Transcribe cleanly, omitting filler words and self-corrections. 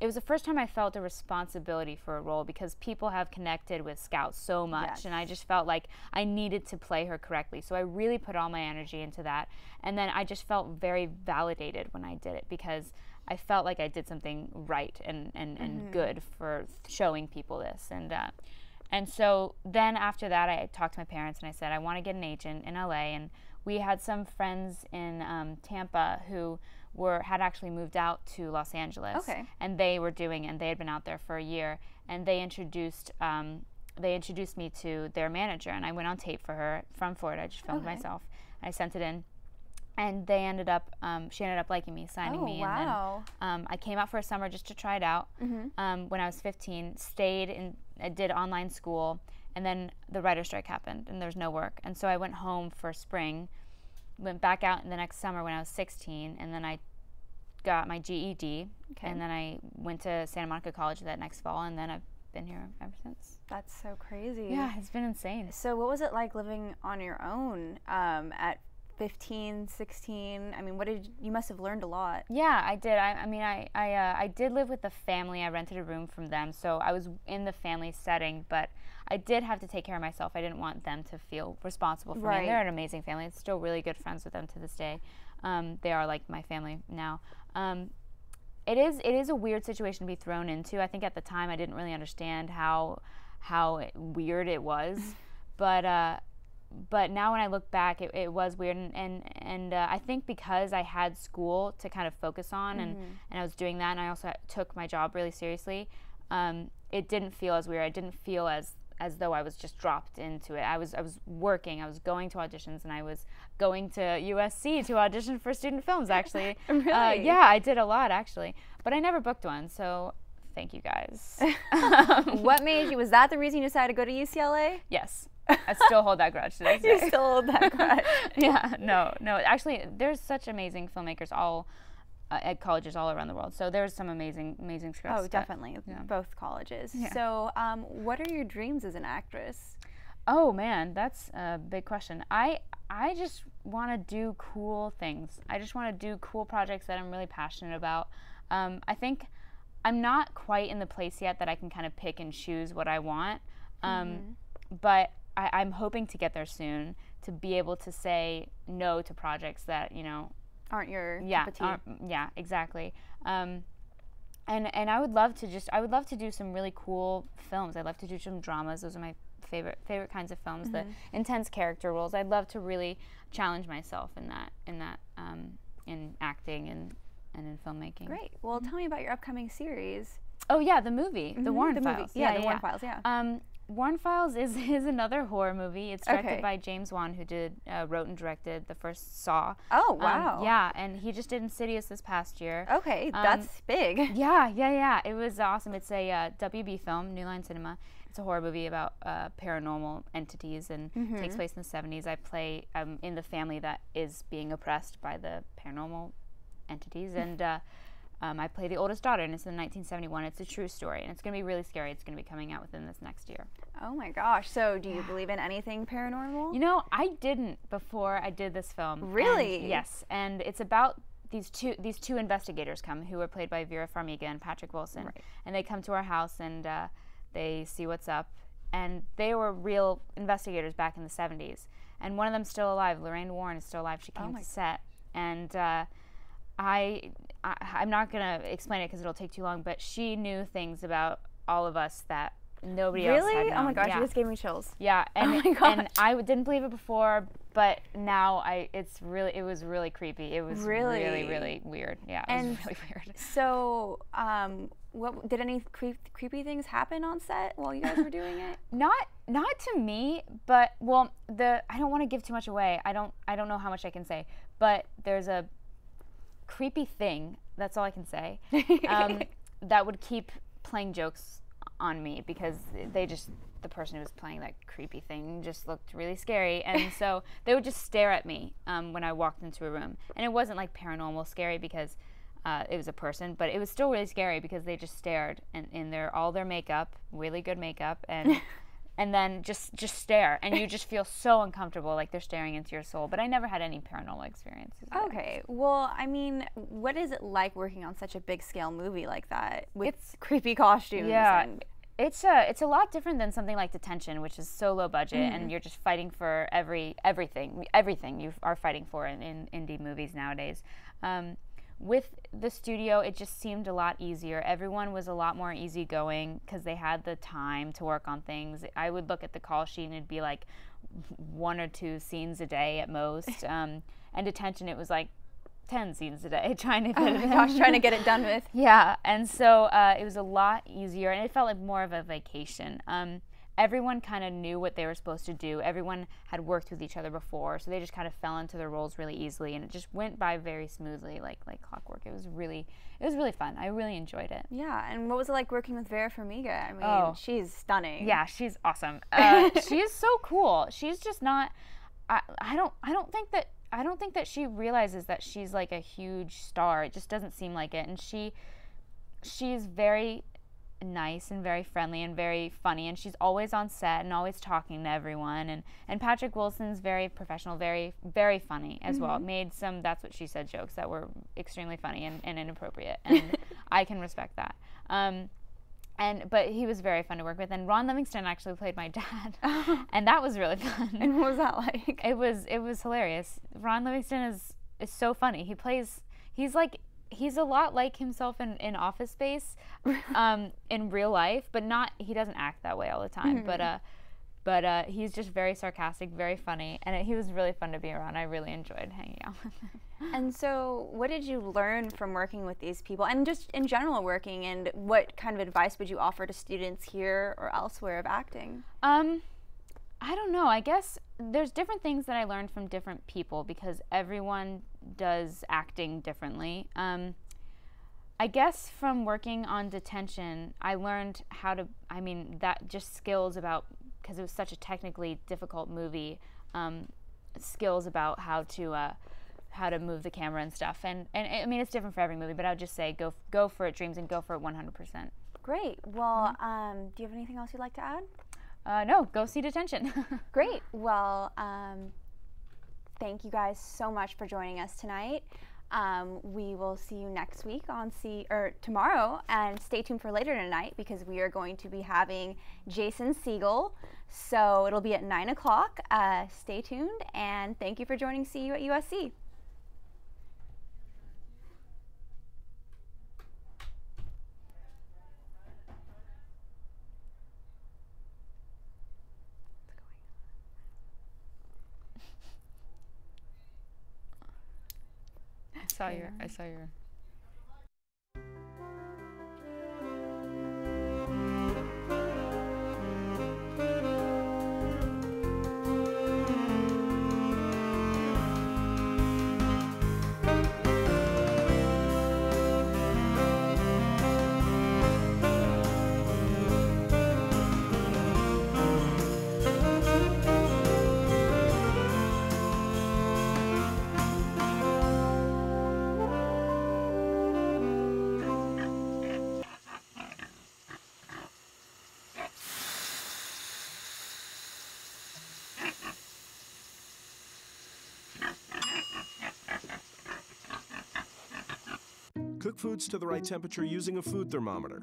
it was the first time I felt a responsibility for a role, because people have connected with Scout so much, and I just felt like I needed to play her correctly. So I really put all my energy into that, and then I just felt very validated when I did it, because I felt like I did something right and good for showing people this. And so then after that, I talked to my parents and I said, I want to get an agent in LA. And we had some friends in Tampa who had actually moved out to Los Angeles. Okay. And they were doing it, and they had been out there for a year. And they introduced me to their manager, and I went on tape for her from Florida. I just filmed myself. I sent it in. And she ended up liking me, signing me. Wow. And then I came out for a summer just to try it out. When I was 15, stayed and I did online school, and then the writer's strike happened and there was no work. And so I went home for spring, went back out in the next summer when I was 16, and then I got my GED, and then I went to Santa Monica College that next fall, and then I've been here ever since. That's so crazy. Yeah, it's been insane. So what was it like living on your own at 15, 16? I mean, you must have learned a lot. Yeah, I did. I did live with a family. I rented a room from them, so I was in the family setting, but I did have to take care of myself. I didn't want them to feel responsible for me. And they're an amazing family. I'm still really good friends with them to this day. They are like my family now. It is a weird situation to be thrown into. I think at the time I didn't really understand how weird it was, but now when I look back, it was weird, and I think because I had school to kind of focus on, and I was doing that, and I also took my job really seriously, it didn't feel as weird. I didn't feel as though I was just dropped into it. I was working, I was going to auditions, and I was going to USC to audition for student films, actually. Really? Yeah, I did a lot, actually, but I never booked one, so thank you guys. What made you, was that the reason you decided to go to UCLA? Yes. I still hold that grudge to this day. You still hold that grudge. Yeah, no. Actually, there's such amazing filmmakers all at colleges all around the world. So there's some amazing scripts. Oh, definitely. Both colleges. Yeah. So what are your dreams as an actress? Oh, man, that's a big question. I just want to do cool things. I just want to do cool projects that I'm really passionate about. I think I'm not quite in the place yet that I can kind of pick and choose what I want. But I'm hoping to get there soon, to be able to say no to projects that, aren't your cup of tea. Yeah, exactly. And I would love to do some really cool films. I'd love to do some dramas. Those are my favorite kinds of films. The intense character roles. I'd love to really challenge myself in acting and in filmmaking. Great. Well, tell me about your upcoming series. Oh yeah, the movie, The Warren Files. Yeah, The Warren Files. Yeah. Warren Files is another horror movie. It's directed by James Wan, who wrote and directed the first Saw. Oh, wow. Yeah, and he just did Insidious this past year. Okay, that's big. Yeah. It was awesome. It's a WB film, New Line Cinema. It's a horror movie about paranormal entities, and takes place in the 70s. I play in the family that is being oppressed by the paranormal entities, and I play the oldest daughter, and it's in 1971. It's a true story, and it's going to be really scary. It's going to be coming out within this next year. Oh my gosh. So do you believe in anything paranormal? I didn't before I did this film. Really? And, yes. And it's about these two investigators who are played by Vera Farmiga and Patrick Wilson. Right. And they come to our house, and they see what's up. And they were real investigators back in the 70s. And one of them's still alive. Lorraine Warren is still alive. She came to set. And I'm not going to explain it because it'll take too long, but she knew things about all of us that nobody else had known. Oh my gosh, you just gave me chills. Yeah, and, oh my gosh. And I didn't believe it before, but now it was really creepy. It was really weird. Yeah, it was really weird. So, what did any creepy things happen on set while you guys were doing it? Not to me, but I don't want to give too much away. I don't know how much I can say, but there's a creepy thing, that's all I can say, that would keep playing jokes on me, because the person who was playing that creepy thing just looked really scary, and so they would just stare at me when I walked into a room. And it wasn't like paranormal scary because it was a person, but it was still really scary because they just stared, and in all their makeup, really good makeup, and and then just stare, and you just feel so uncomfortable, like they're staring into your soul. But I never had any paranormal experiences. Okay, well, I mean, what is it like working on such a big scale movie like that with creepy costumes? Yeah. And It's a lot different than something like Detention, which is so low budget, and you're just fighting for everything you are fighting for in indie movies nowadays. With the studio, it just seemed a lot easier. Everyone was a lot more easygoing because they had the time to work on things. I would look at the call sheet and it'd be like 1 or 2 scenes a day at most. And Detention, it was like 10 scenes a day trying to get trying to get it done with. Yeah, and so it was a lot easier, and it felt like more of a vacation. Everyone kind of knew what they were supposed to do. Everyone had worked with each other before, so they just kind of fell into their roles really easily, and it just went by very smoothly, like clockwork. It was really fun. I really enjoyed it. Yeah, and what was it like working with Vera Farmiga? I mean, she's stunning. Yeah, she's awesome. She is so cool. She's just not. I don't think that she realizes that she's like a huge star. It just doesn't seem like it, and she's very nice and very friendly and very funny, and she's always on set and always talking to everyone, and Patrick Wilson's very professional, very, very funny as well. Made some "that's what she said" jokes that were extremely funny and inappropriate, and I can respect that. But he was very fun to work with, and Ron Livingston actually played my dad, and that was really fun. And what was that like? It was hilarious. Ron Livingston is so funny. He's a lot like himself in Office Space, in real life, but he doesn't act that way all the time. But he's just very sarcastic, very funny, and he was really fun to be around. I really enjoyed hanging out with him. And so what did you learn from working with these people, and just in general working, and what kind of advice would you offer to students here or elsewhere of acting? I don't know. I guess there's different things that I learned from different people because everyone does acting differently. I guess from working on Detention, I learned that just skills about, because it was such a technically difficult movie, skills about how to move the camera and stuff. And I mean, it's different for every movie, but I would just say go for it, dreams, and go for it 100%. Great. Well, do you have anything else you'd like to add? No, go see Detention. Great. Well, thank you guys so much for joining us tonight. We will see you next week tomorrow, and stay tuned for later tonight because we are going to be having Jason Segel. So it'll be at 9 o'clock. Stay tuned, and thank you for joining CU at USC. I saw your Cook foods to the right temperature using a food thermometer.